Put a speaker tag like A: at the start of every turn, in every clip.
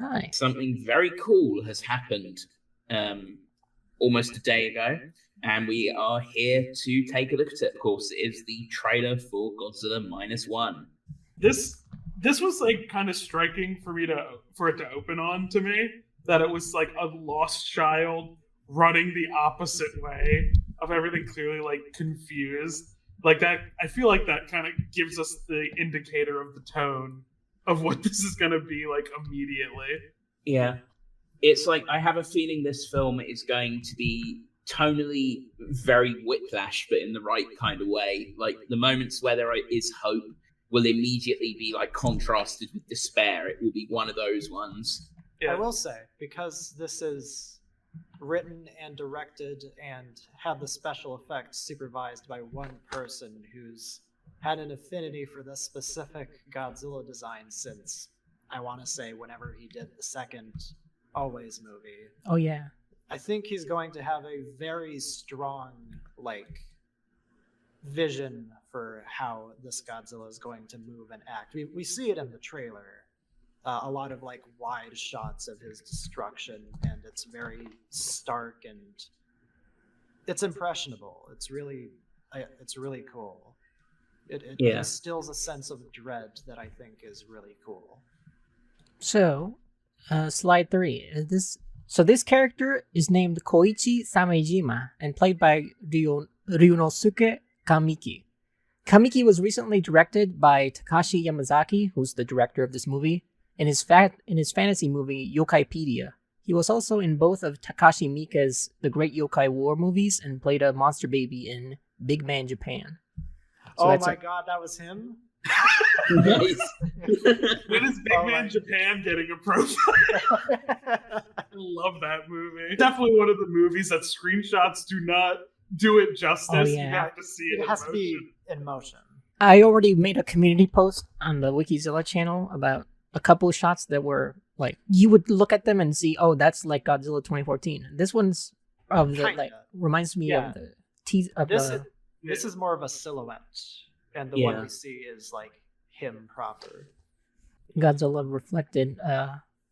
A: Hi.
B: Something very cool has happened almost a day ago, and we are here to take a look at it. Of course, it is the trailer for Godzilla Minus One.
C: This was like kind of striking for it to open on to me, that it was like a lost child running the opposite way of everything, clearly like confused. Like that, I feel like that kind of gives us the indicator of the tone of what this is going to be like immediately.
B: Yeah. It's like, I have a feeling this film is going to be tonally very Whiplash, but in the right kind of way. Like, the moments where there is hope will immediately be like contrasted with despair. It will be one of those ones.
D: Yeah. I will say, because this is written and directed and had the special effects supervised by one person who's had an affinity for this specific Godzilla design since, I want to say, whenever he did the second Always movie.
A: Oh, yeah.
D: I think he's going to have a very strong, like, vision for how this Godzilla is going to move and act. We see it in the trailer. A lot of, like, wide shots of his destruction, and it's very stark and it's impressionable. It's really cool. It instills a sense of dread that I think is really cool.
A: So, slide 3. This character is named Koichi Samejima and played by Ryunosuke Kamiki. Kamiki was recently directed by Takashi Yamazaki, who's the director of this movie, in his fantasy movie Yokaipedia. He was also in both of Takashi Miike's The Great Yokai War movies and played a monster baby in Big Man Japan. So
D: God, that was him?
B: Nice.
C: When is Big Man Japan getting a profile? I love that movie. Definitely one of the movies that screenshots do not do it justice.
A: Oh, yeah.
C: You have to see it.
D: It has to be in motion.
A: I already made a community post on the WikiZilla channel about a couple of shots that were like, you would look at them and see, oh, that's like Godzilla 2014. This one's of the like reminds me of the tease of
D: This is more of a silhouette, and the one we see is like him proper.
A: Godzilla reflected.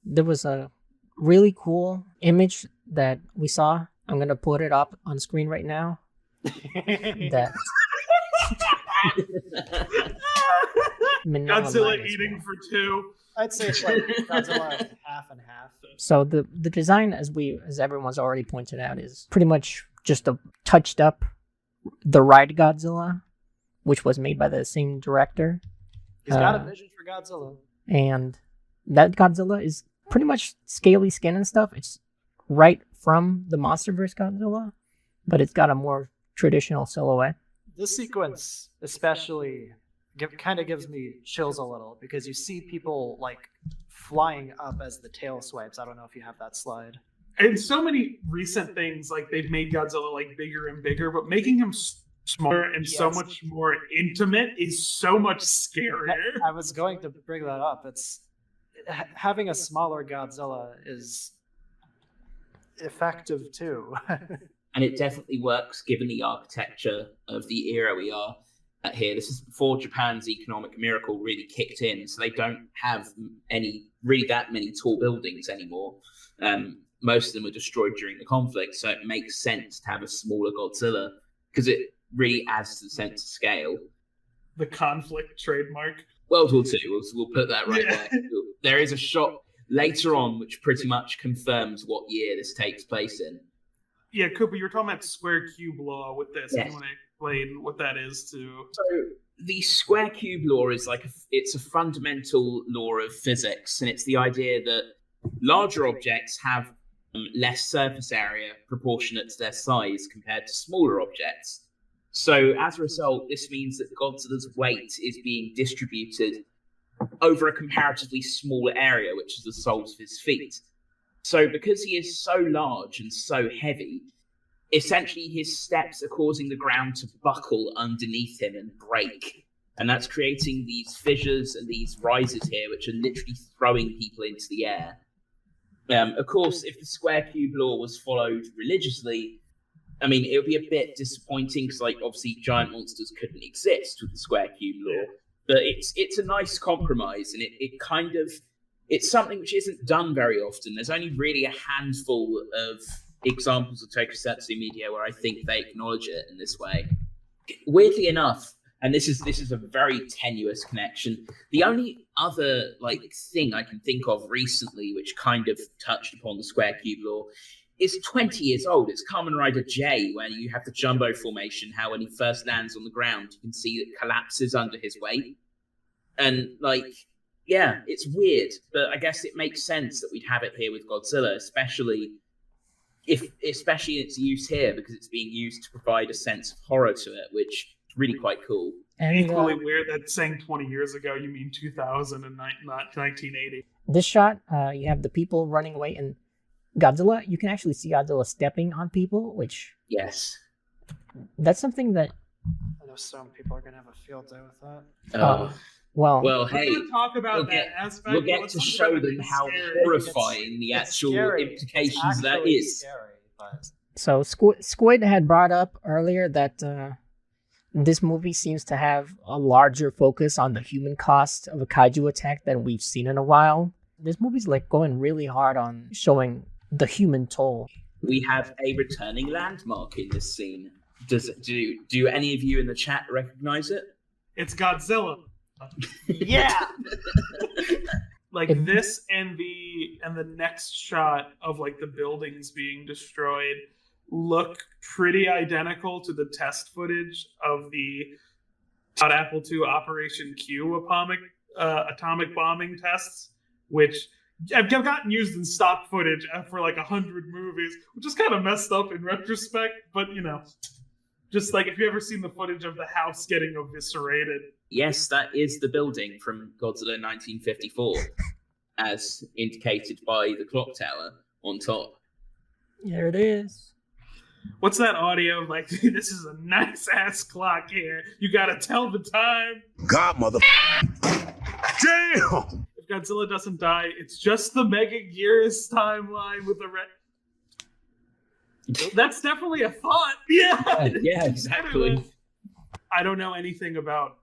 A: There was a really cool image that we saw. I'm gonna put it up on screen right now. That
C: Godzilla eating for two.
D: I'd say it's like Godzilla half and half.
A: So the design, as everyone's already pointed out, is pretty much just a touched up The Ride Godzilla, which was made by the same director.
D: He's got a vision for Godzilla.
A: And that Godzilla is pretty much scaly skin and stuff. It's right from the MonsterVerse Godzilla, but it's got a more traditional silhouette.
D: This sequence especially kind of gives me chills a little, because you see people like flying up as the tail swipes. I don't know if you have that slide.
C: And so many recent things, like they've made Godzilla like bigger and bigger, but making him smaller and so much more intimate is so much scarier.
D: I was going to bring that up. It's having a smaller Godzilla is effective too.
B: And it definitely works given the architecture of the era we are at here. This is before Japan's economic miracle really kicked in, so they don't have that many tall buildings anymore. Most of them were destroyed during the conflict, so it makes sense to have a smaller Godzilla because it really adds to the sense of scale.
C: The conflict trademark.
B: World War II, we'll put that right there. There is a shot later on which pretty much confirms what year this takes place in.
C: Yeah, Cooper, you were talking about square cube law with this.
B: Yes.
C: You want to explain what that is too?
B: So the square cube law is it's a fundamental law of physics, and it's the idea that larger objects have less surface area proportionate to their size compared to smaller objects. So as a result, this means that Godzilla's weight is being distributed over a comparatively smaller area, which is the soles of his feet. So because he is so large and so heavy, essentially his steps are causing the ground to buckle underneath him and break. And that's creating these fissures and these rises here, which are literally throwing people into the air. Of course, if the square cube law was followed religiously, I mean, it would be a bit disappointing because, like, obviously giant monsters couldn't exist with the square cube law. But it's a nice compromise, and it kind of it's something which isn't done very often. There's only really a handful of examples of tokusatsu media where I think they acknowledge it in this way. Weirdly enough, and this is a very tenuous connection, the only other thing I can think of recently which kind of touched upon the square cube lore is 20 years old. It's Kamen Rider J, where you have the jumbo formation, how when he first lands on the ground, you can see it collapses under his weight. And, yeah, it's weird, but I guess it makes sense that we'd have it here with Godzilla, especially in its use here, because it's being used to provide a sense of horror to it, which is really quite cool.
A: And
C: Equally weird that saying 20 years ago, you mean 2000 and not 1980.
A: this shot, you have the people running away, and Godzilla, you can actually see Godzilla stepping on people, which...
B: Yes.
A: That's something that...
D: I know some people are going to have a field day with that.
B: Well, hey,
C: We're gonna talk about that aspect.
B: we'll get
C: Let's
B: to
C: talk
B: show
C: about
B: them
C: it.
B: how
C: Scary.
B: horrifying the
D: It's
B: actual
D: scary.
B: implications
D: It's
B: that
D: actually
B: is.
D: Scary, but...
A: So Squid had brought up earlier that this movie seems to have a larger focus on the human cost of a kaiju attack than we've seen in a while. This movie's going really hard on showing the human toll.
B: We have a returning landmark in this scene. Do any of you in the chat recognize it?
C: It's Godzilla.
D: Yeah!
C: This and the next shot of the buildings being destroyed look pretty identical to the test footage of the Apple II Operation Q atomic bombing tests, which have gotten used in stock footage for 100 movies, which is kind of messed up in retrospect, but just if you ever seen the footage of the house getting eviscerated.
B: Yes, that is the building from Godzilla 1954, as indicated by the clock tower on top.
A: There it is.
C: What's that audio? This is a nice ass clock here. You gotta tell the time.
E: God, mother. Damn!
C: If Godzilla doesn't die, it's just the Mega Gears timeline with the red. That's definitely a thought. Yeah.
B: Yeah, exactly.
C: I don't know anything about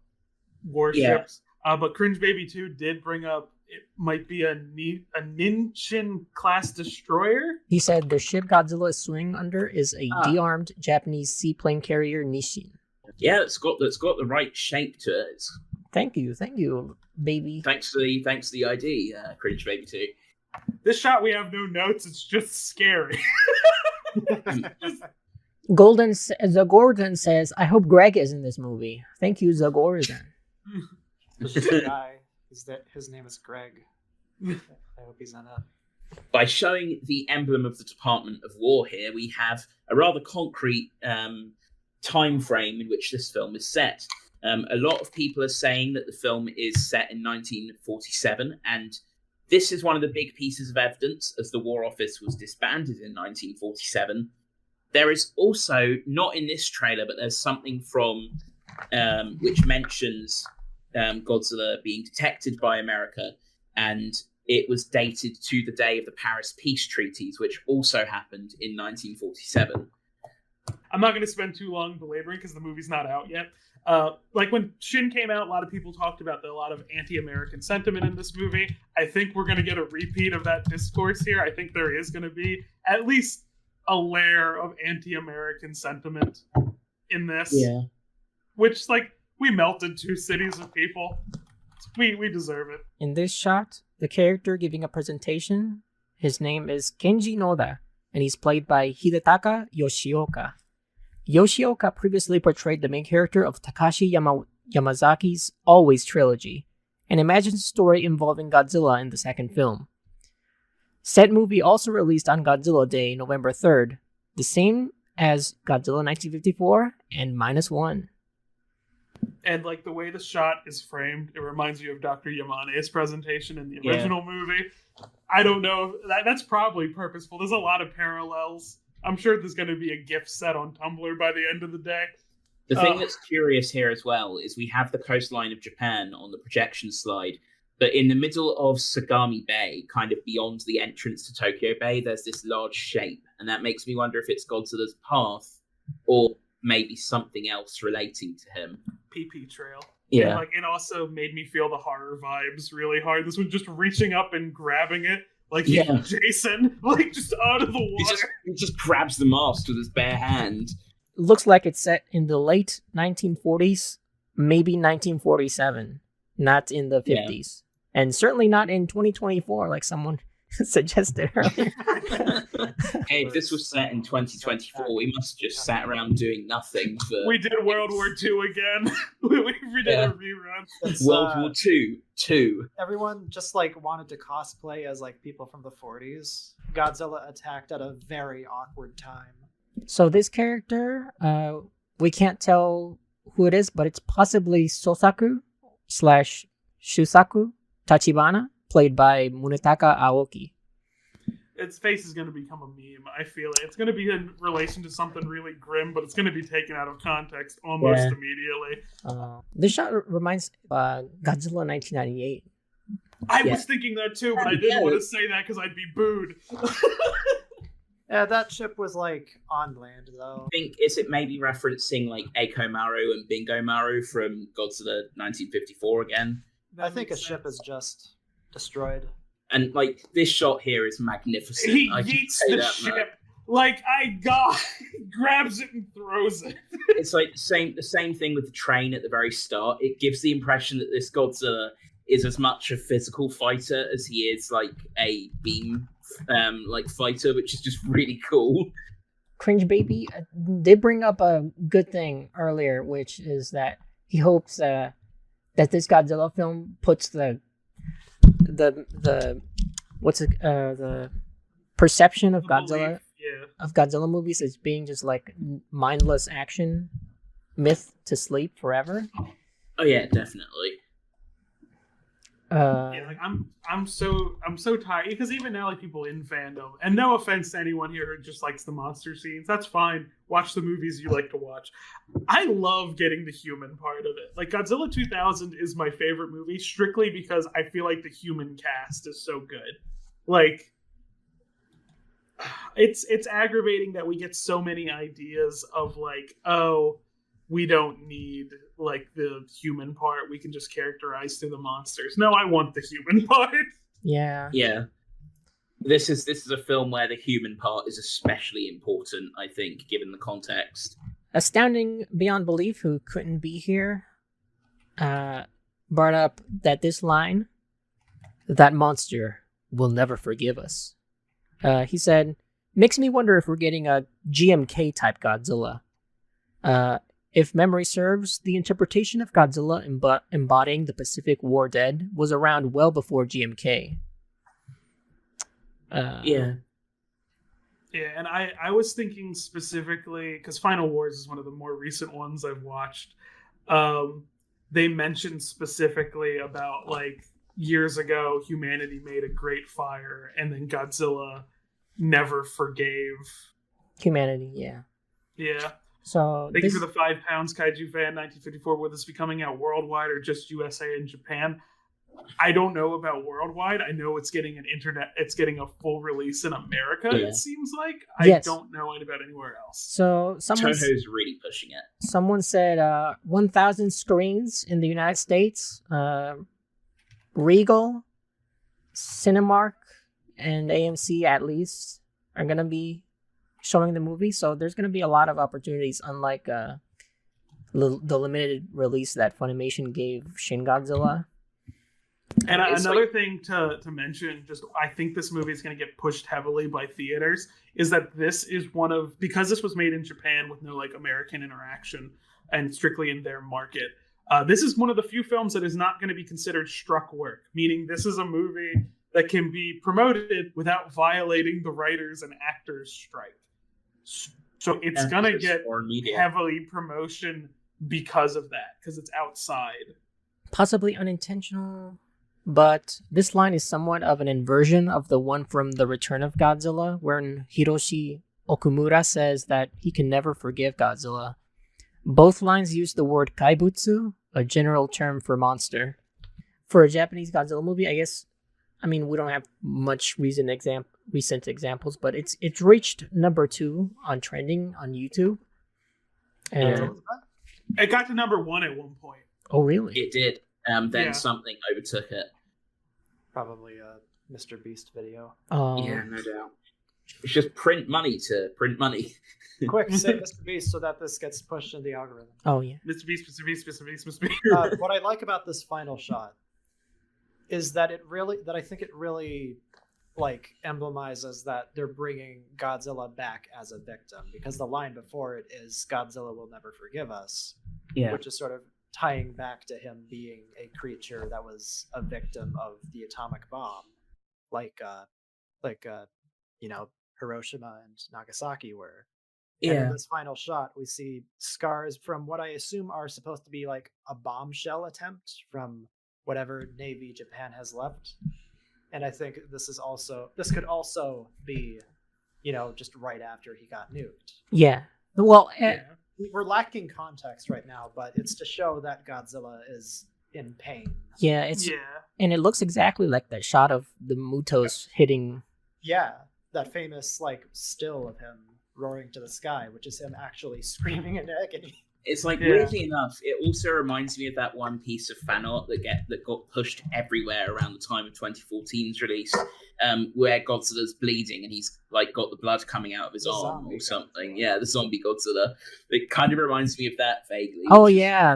C: warships, but Cringe Baby 2 did bring up it might be a Ninchin class destroyer.
A: He said the ship Godzilla is swinging under is a de-armed Japanese seaplane carrier Nishin.
B: Yeah, it's got the right shape to it.
A: Thank you, baby.
B: Thanks for the ID, Cringe Baby 2.
C: This shot we have no notes. It's just scary.
A: Zagordan says, I hope Greg is in this movie. Thank you, Zagordan.
D: The guy, his name is Greg. I hope he's in it.
B: By showing the emblem of the Department of War here, we have a rather concrete time frame in which this film is set. A lot of people are saying that the film is set in 1947, and this is one of the big pieces of evidence, as the War Office was disbanded in 1947. There is also, not in this trailer, but there's something from which mentions Godzilla being detected by America, and it was dated to the day of the Paris Peace Treaties, which also happened in 1947.
C: I'm not going to spend too long belaboring because the movie's not out yet. When Shin came out, a lot of people talked about a lot of anti-American sentiment in this movie. I think we're going to get a repeat of that discourse here. I think there is going to be at least a layer of anti-American sentiment in this.
A: Yeah.
C: Which, we melted two cities of people. We deserve it.
A: In this shot, the character giving a presentation, his name is Kenji Noda, and he's played by Hidetaka Yoshioka. Yoshioka previously portrayed the main character of Takashi Yamazaki's Always trilogy, and imagines a story involving Godzilla in the second film. Said movie also released on Godzilla Day, November 3rd, the same as Godzilla 1954 and Minus One.
C: And the way the shot is framed, it reminds you of Dr. Yamane's presentation in the original movie. I don't know. That's probably purposeful. There's a lot of parallels. I'm sure there's going to be a GIF set on Tumblr by the end of the day.
B: The thing that's curious here as well is we have the coastline of Japan on the projection slide, but in the middle of Sagami Bay, kind of beyond the entrance to Tokyo Bay, there's this large shape, and that makes me wonder if it's Godzilla's path or maybe something else relating to him.
C: PP trail.
B: Yeah.
C: And, like, it also made me feel the horror vibes really hard. This was just reaching up and grabbing it, like Jason, like, just out of the water.
B: He just grabs the mask with his bare hand.
A: Looks like it's set in the late 1940s, maybe 1947, not in the 50s. And certainly not in 2024, like someone suggested earlier.
B: Hey, if this was set in 2024, we must have just sat around doing nothing for...
C: We did World War II again. we did a rerun.
B: World War II.
D: Everyone just like wanted to cosplay as like people from the 40s. Godzilla attacked at a very awkward time.
A: So this character, we can't tell who it is, but it's possibly Sosaku / Shusaku Tachibana, played by Munetaka Aoki.
C: Its face is going to become a meme. I feel it. It's going to be in relation to something really grim, but it's going to be taken out of context almost immediately.
A: This shot reminds Godzilla 1998.
C: I was thinking that too, but I didn't want to say that because I'd be booed.
D: Yeah, that ship was like on land though.
B: I think is it maybe referencing like Eiko Maru and Bingo Maru from Godzilla 1954 again?
D: I think a ship is just destroyed.
B: And like this shot here is magnificent.
C: He
B: I can
C: yeets
B: say
C: the
B: that
C: ship
B: much.
C: like grabs it and throws it.
B: It's like the same thing with the train at the very start. It gives the impression that this Godzilla is as much a physical fighter as he is like a beam like fighter, which is just really cool.
A: Cringe Baby did bring up a good thing earlier, which is that he hopes that this Godzilla film puts the perception of Godzilla of Godzilla movies as being just like mindless action myth to sleep forever.
B: Oh yeah, definitely.
C: Like I'm so tired because even now, like, people in fandom, and no offense to anyone here who just likes the monster scenes, that's fine. Watch the movies you like to watch. I love getting the human part of it. Like, Godzilla 2000 is my favorite movie strictly because I feel like the human cast is so good. Like, it's aggravating that we get so many ideas of like, oh, we don't need like the human part. We can just characterize through the monsters. No, I want the human part.
A: Yeah.
B: Yeah. This is a film where the human part is especially important, I think, given the context.
A: Astounding Beyond Belief, who couldn't be here, brought up that this line, "That monster will never forgive us." He said, "Makes me wonder if we're getting a GMK type Godzilla. If memory serves, the interpretation of Godzilla embodying the Pacific War dead was around well before GMK."
C: Yeah, and I was thinking specifically, because Final Wars is one of the more recent ones I've watched. They mentioned specifically about, like, years ago, humanity made a great fire, and then Godzilla never forgave
A: humanity. Yeah. So
C: thank you for the 5 pounds, Kaiju Fan 1954. Will this be coming out worldwide or just USA and Japan? I don't know about worldwide. I know it's getting a full release in America.
B: Yeah.
C: It seems like.
A: Yes.
C: I don't know about anywhere else.
A: So
B: Toho's really pushing it.
A: Someone said 1,000 screens in the United States. Regal, Cinemark, and AMC at least are gonna be showing the movie, so there's going to be a lot of opportunities, unlike the limited release that Funimation gave Shin Godzilla.
C: And another thing to mention, just I think this movie is going to get pushed heavily by theaters, is that this is because this was made in Japan with no like American interaction and strictly in their market, this is one of the few films that is not going to be considered struck work, meaning this is a movie that can be promoted without violating the writers and actors strike. So it's going to get heavily promotion because of that, because it's outside.
A: Possibly unintentional, but this line is somewhat of an inversion of the one from The Return of Godzilla, wherein Hiroshi Okumura says that he can never forgive Godzilla. Both lines use the word kaibutsu, a general term for monster. For a Japanese Godzilla movie, we don't have much recent examples, but it's reached number 2 on trending on YouTube. And
C: it got to number 1 at one point.
A: Oh, really?
B: It did. Then
C: Yeah.
B: something overtook it.
D: Probably a Mr. Beast video.
B: Yeah, no doubt. It's just print money to print money.
D: Quick, say Mr. Beast so that this gets pushed in the algorithm.
A: Oh, yeah.
C: Mr. Beast, Mr. Beast, Mr. Beast, Mr. Beast.
D: What I like about this final shot is that I think it really like emblemizes that they're bringing Godzilla back as a victim, because the line before it is Godzilla will never forgive us, which is sort of tying back to him being a creature that was a victim of the atomic bomb, like Hiroshima and Nagasaki were. And in this final shot, we see scars from what I assume are supposed to be like a bombshell attempt from whatever Navy Japan has left. And I think this could also be, just right after he got nuked.
A: Yeah. Well,
D: We're lacking context right now, but it's to show that Godzilla is in pain.
A: yeah, and it looks exactly like that shot of the Mutos hitting.
D: Yeah, that famous like still of him roaring to the sky, which is him actually screaming in agony.
B: It's like, weirdly enough, it also reminds me of that one piece of fan art that got pushed everywhere around the time of 2014's release, where Godzilla's bleeding and he's like got the blood coming out of his arm or something. Yeah, the zombie Godzilla. It kind of reminds me of that vaguely.
A: Oh yeah,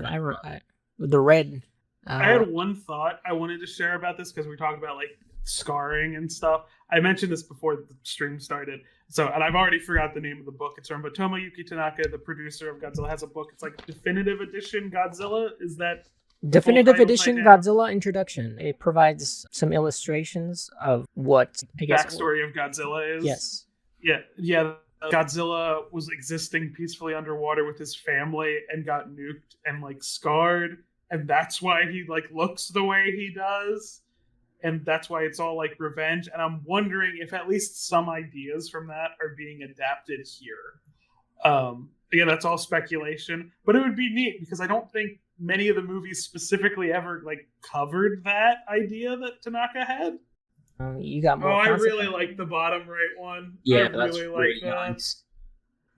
A: the red.
C: I had one thought I wanted to share about this because we talked about like scarring and stuff. I mentioned this before the stream started. And I've already forgot the name of the book it's from, but Tomoyuki Tanaka, the producer of Godzilla, has a book. It's like Definitive Edition Godzilla. Is that
A: Definitive Edition Godzilla Introduction? It provides some illustrations of what I guess
C: backstory of Godzilla is.
A: Yes.
C: Yeah. Godzilla was existing peacefully underwater with his family and got nuked and like scarred, and that's why he like looks the way he does. And that's why it's all like revenge. And I'm wondering if at least some ideas from that are being adapted here. Again, that's all speculation, but it would be neat because I don't think many of the movies specifically ever like covered that idea that Tanaka had.
A: You got more.
C: I really like the bottom right one.
B: Yeah,
C: that's really
B: nice.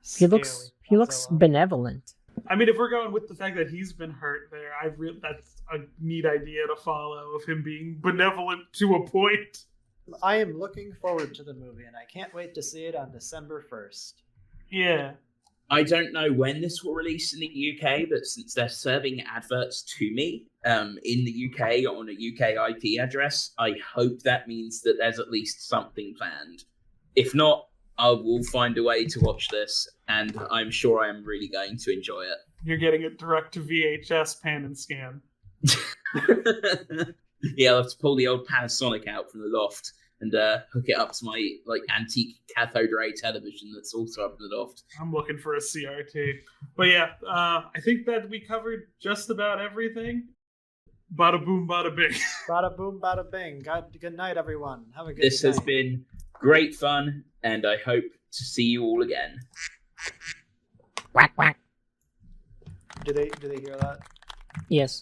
A: He looks benevolent.
C: I mean, if we're going with the fact that he's been hurt there, that's a neat idea to follow of him being benevolent to a point.
D: I am looking forward to the movie, and I can't wait to see it on December 1st.
C: Yeah.
B: I don't know when this will release in the UK, but since they're serving adverts to me in the UK on a UK IP address, I hope that means that there's at least something planned. If not, I will find a way to watch this, and I'm sure I am really going to enjoy it.
C: You're getting it direct to VHS, pan and scan.
B: Yeah, I'll have to pull the old Panasonic out from the loft and hook it up to my like antique cathode ray television that's also up in the loft.
C: I'm looking for a CRT. But yeah, I think that we covered just about everything. Bada boom, bada bing.
D: Bada boom, bada bing. Good night, everyone. Have a good
B: This
D: night.
B: has been great fun, and I hope to see you all again.
A: Quack quack.
D: Do they hear that?
A: Yes.